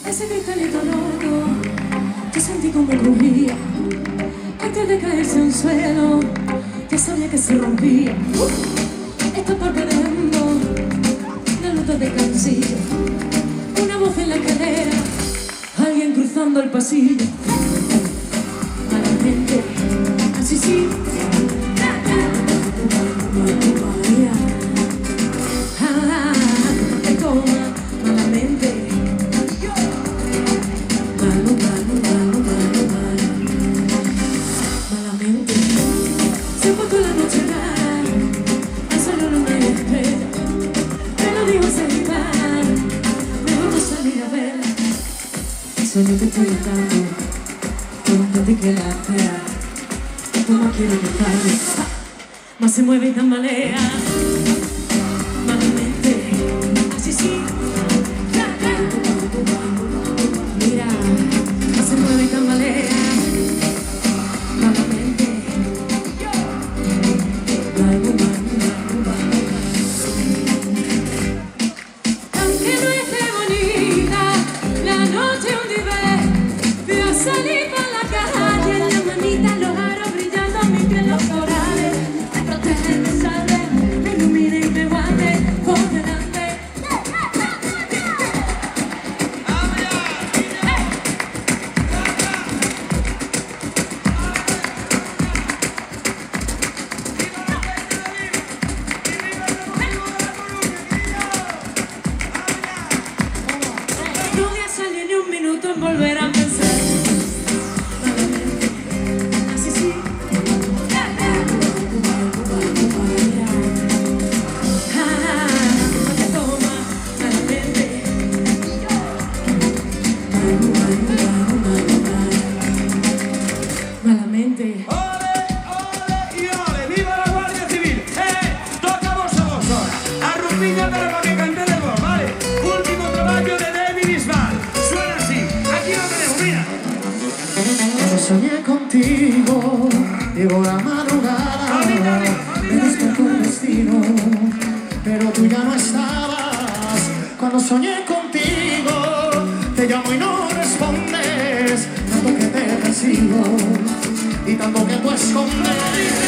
Ese cristalito roto, yo sentí como crujía. Antes de caerse al suelo, ya sabía que se rompía. Estoy perdiendo la luz de cansillo. Una voz en la escalera, alguien cruzando el pasillo. Malamente, así sí. Te toma malamente. Malamente. Se fue toda la noche rara, al sol no me espera. Me lo dijo ese rival, mejor no salir a ver. Sueño que estoy dando, por un que la fea. Como quiero que falle, más se mueve y tambalea. Malamente, así sí. Mira, más se mueve y tambalea. Malamente. Aunque no esté bonita, la noche un día veo salir por la calle, en la manita los aros brillando, mis pies los corales me protegen, me salven, me iluminen y me guarden por delante. No voy a salir ni un minuto en volver a pensar. Así sí. Te toma malamente. Malamente. ¡Ole, ole y ole! ¡Viva la Guardia Civil! Toca vos a vos ahora. Arrupiña para que cante vos, ¿vale? Último trabajo de David Bisbal. Suena así. Aquí lo tenemos, mira. Cuando soñé contigo, llegó la madrugada, me despertó el destino, pero tú ya no estabas. Cuando soñé contigo, te llamo y no respondes, tanto que te persigo y tanto que tú escondes.